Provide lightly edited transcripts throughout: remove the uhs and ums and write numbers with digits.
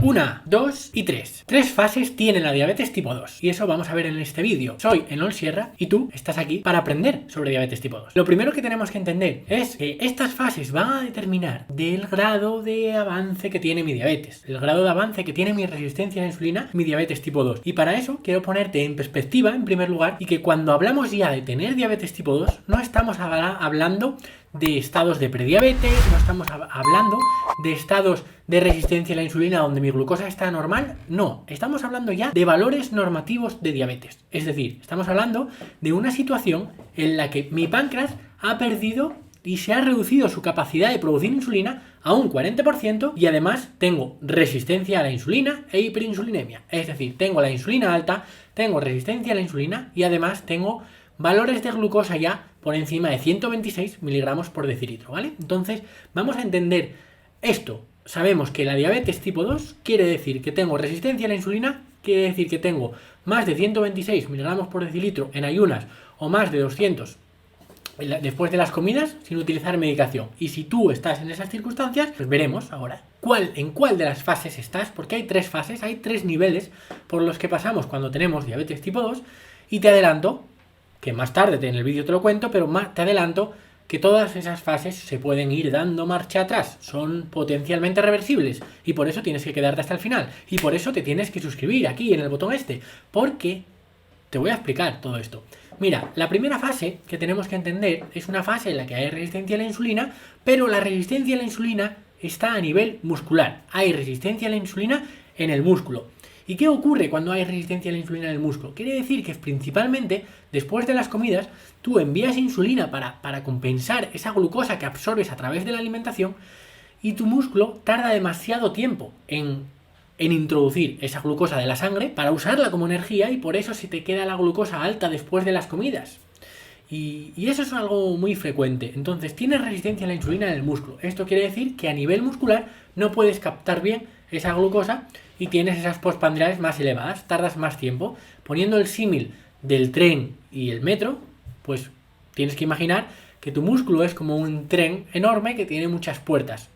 1, 2 y 3. 3 fases tiene la diabetes tipo 2 y eso vamos a ver en este vídeo. Soy Enol Sierra y tú estás aquí para aprender sobre diabetes tipo 2. Lo primero que tenemos que entender es que estas fases van a determinar del grado de avance que tiene mi diabetes, el grado de avance que tiene mi resistencia a la insulina, mi diabetes tipo 2. Y para eso quiero ponerte en perspectiva, en primer lugar, y que cuando hablamos ya de tener diabetes tipo 2, no estamos hablando de estados de prediabetes, no estamos hablando de estados de resistencia a la insulina donde mi glucosa está normal, no, estamos hablando ya de valores normativos de diabetes. Es decir, estamos hablando de una situación en la que mi páncreas ha perdido y se ha reducido su capacidad de producir insulina a un 40% y además tengo resistencia a la insulina e hiperinsulinemia. Es decir, tengo la insulina alta, tengo resistencia a la insulina y además tengo valores de glucosa ya por encima de 126 miligramos por decilitro, ¿vale? Entonces, vamos a entender esto. Sabemos que la diabetes tipo 2 quiere decir que tengo resistencia a la insulina, quiere decir que tengo más de 126 miligramos por decilitro en ayunas o más de 200 después de las comidas sin utilizar medicación. Y si tú estás en esas circunstancias, pues veremos ahora en cuál de las fases estás, porque hay 3 fases, hay 3 niveles por los que pasamos cuando tenemos diabetes tipo 2 y te adelanto que más tarde en el vídeo te lo cuento, pero te adelanto que todas esas fases se pueden ir dando marcha atrás, son potencialmente reversibles y por eso tienes que quedarte hasta el final y por eso te tienes que suscribir aquí en el botón este, porque te voy a explicar todo esto. Mira, la primera fase que tenemos que entender es una fase en la que hay resistencia a la insulina, pero la resistencia a la insulina está a nivel muscular, hay resistencia a la insulina en el músculo. ¿Y qué ocurre cuando hay resistencia a la insulina en el músculo? Quiere decir que principalmente después de las comidas tú envías insulina para compensar esa glucosa que absorbes a través de la alimentación y tu músculo tarda demasiado tiempo en introducir esa glucosa de la sangre para usarla como energía y por eso se te queda la glucosa alta después de las comidas. Y eso es algo muy frecuente. Entonces tienes resistencia a la insulina en el músculo. Esto quiere decir que a nivel muscular no puedes captar bien esa glucosa y tienes esas postprandiales más elevadas, tardas más tiempo. Poniendo el símil del tren y el metro, pues tienes que imaginar que tu músculo es como un tren enorme que tiene muchas puertas.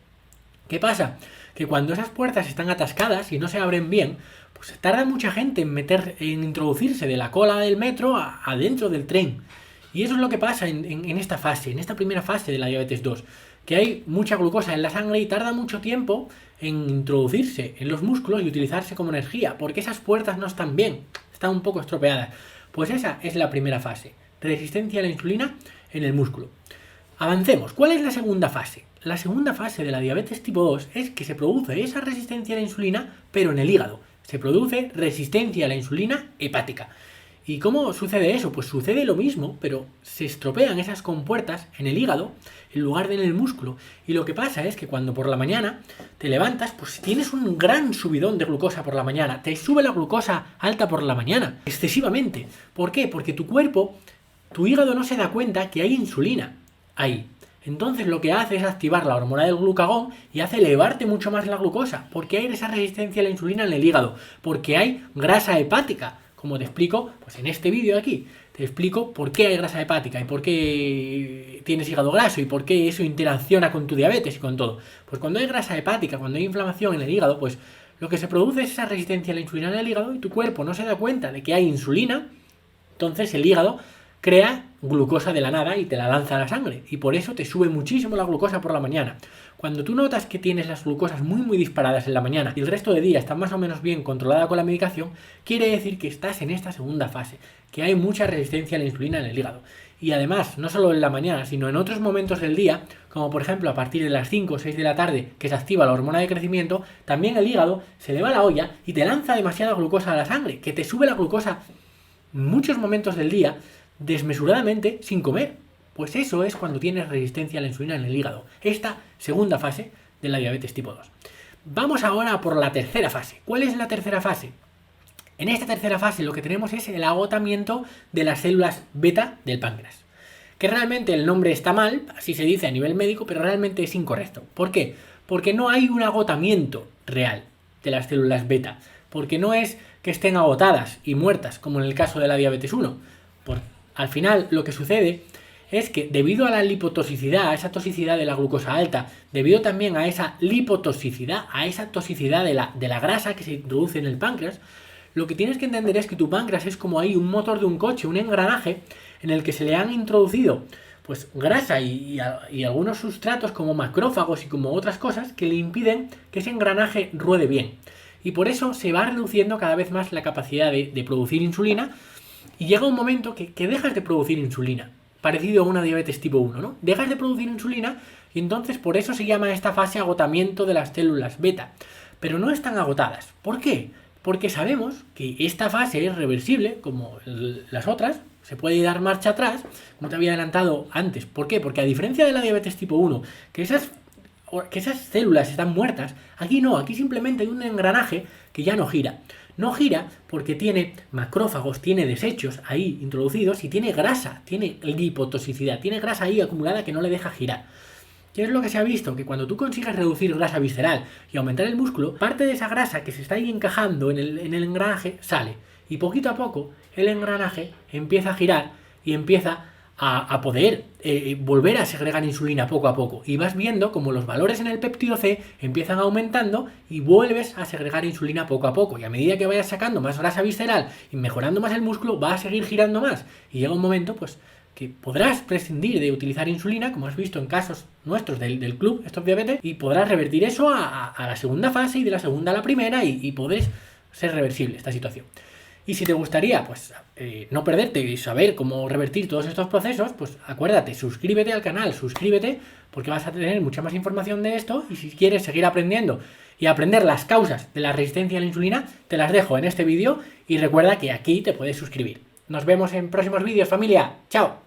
¿Qué pasa? Que cuando esas puertas están atascadas y no se abren bien, pues tarda mucha gente en introducirse de la cola del metro adentro del tren. Y eso es lo que pasa en esta fase, en esta primera fase de la diabetes 2, que hay mucha glucosa en la sangre y tarda mucho tiempo en introducirse en los músculos y utilizarse como energía, porque esas puertas no están bien, están un poco estropeadas. Pues esa es la primera fase, resistencia a la insulina en el músculo. Avancemos. ¿Cuál es la segunda fase? La segunda fase de la diabetes tipo 2 es que se produce esa resistencia a la insulina, pero en el hígado. Se produce resistencia a la insulina hepática. ¿Y cómo sucede eso? Pues sucede lo mismo, pero se estropean esas compuertas en el hígado en lugar de en el músculo. Y lo que pasa es que cuando por la mañana te levantas, pues tienes un gran subidón de glucosa por la mañana. Te sube la glucosa alta por la mañana, excesivamente. ¿Por qué? Porque tu hígado no se da cuenta que hay insulina ahí. Entonces lo que hace es activar la hormona del glucagón y hace elevarte mucho más la glucosa. Porque hay esa resistencia a la insulina en el hígado. Porque hay grasa hepática. Como te explico, pues en este vídeo de aquí, te explico por qué hay grasa hepática y por qué tienes hígado graso y por qué eso interacciona con tu diabetes y con todo. Pues cuando hay grasa hepática, cuando hay inflamación en el hígado, pues lo que se produce es esa resistencia a la insulina en el hígado y tu cuerpo no se da cuenta de que hay insulina, entonces el hígado crea glucosa de la nada y te la lanza a la sangre y por eso te sube muchísimo la glucosa por la mañana. Cuando tú notas que tienes las glucosas muy disparadas en la mañana y el resto de día está más o menos bien controlada con la medicación, quiere decir que estás en esta segunda fase, que hay mucha resistencia a la insulina en el hígado. Y además, no solo en la mañana, sino en otros momentos del día, como por ejemplo a partir de las 5 o 6 de la tarde que se activa la hormona de crecimiento, también el hígado se le va la olla y te lanza demasiada glucosa a la sangre, que te sube la glucosa en muchos momentos del día desmesuradamente sin comer. Pues eso es cuando tienes resistencia a la insulina en el hígado. Esta segunda fase de la diabetes tipo 2. Vamos ahora por la tercera fase. ¿Cuál es la tercera fase? En esta tercera fase lo que tenemos es el agotamiento de las células beta del páncreas. Que realmente el nombre está mal, así se dice a nivel médico, pero realmente es incorrecto. ¿Por qué? Porque no hay un agotamiento real de las células beta. Porque no es que estén agotadas y muertas, como en el caso de la diabetes 1. Al final lo que sucede es que debido a la lipotoxicidad, a esa toxicidad de la glucosa alta, debido también a esa lipotoxicidad, a esa toxicidad de la grasa que se introduce en el páncreas, lo que tienes que entender es que tu páncreas es como ahí un motor de un coche, un engranaje en el que se le han introducido pues grasa y algunos sustratos como macrófagos y como otras cosas que le impiden que ese engranaje ruede bien. Y por eso se va reduciendo cada vez más la capacidad de producir insulina y llega un momento que dejas de producir insulina, parecido a una diabetes tipo 1, ¿no? Dejas de producir insulina y entonces por eso se llama esta fase agotamiento de las células beta. Pero no están agotadas. ¿Por qué? Porque sabemos que esta fase es reversible, como las otras, se puede dar marcha atrás, como te había adelantado antes. ¿Por qué? Porque a diferencia de la diabetes tipo 1, que esas células están muertas, aquí no, aquí simplemente hay un engranaje que ya no gira. No gira porque tiene macrófagos, tiene desechos ahí introducidos y tiene grasa, tiene lipotoxicidad, tiene grasa ahí acumulada que no le deja girar. ¿Qué es lo que se ha visto? Que cuando tú consigues reducir grasa visceral y aumentar el músculo, parte de esa grasa que se está ahí encajando en el engranaje sale. Y poquito a poco el engranaje empieza a girar y empieza a poder volver a segregar insulina poco a poco. Y vas viendo como los valores en el péptido C empiezan aumentando y vuelves a segregar insulina poco a poco. Y a medida que vayas sacando más grasa visceral y mejorando más el músculo, va a seguir girando más. Y llega un momento, pues, que podrás prescindir de utilizar insulina, como has visto en casos nuestros del club Stop Diabetes, y podrás revertir eso a la segunda fase y de la segunda a la primera y podés ser reversible esta situación. Y si te gustaría pues no perderte y saber cómo revertir todos estos procesos, pues acuérdate, suscríbete al canal, suscríbete porque vas a tener mucha más información de esto y si quieres seguir aprendiendo y aprender las causas de la resistencia a la insulina, te las dejo en este vídeo y recuerda que aquí te puedes suscribir. Nos vemos en próximos vídeos, familia. ¡Chao!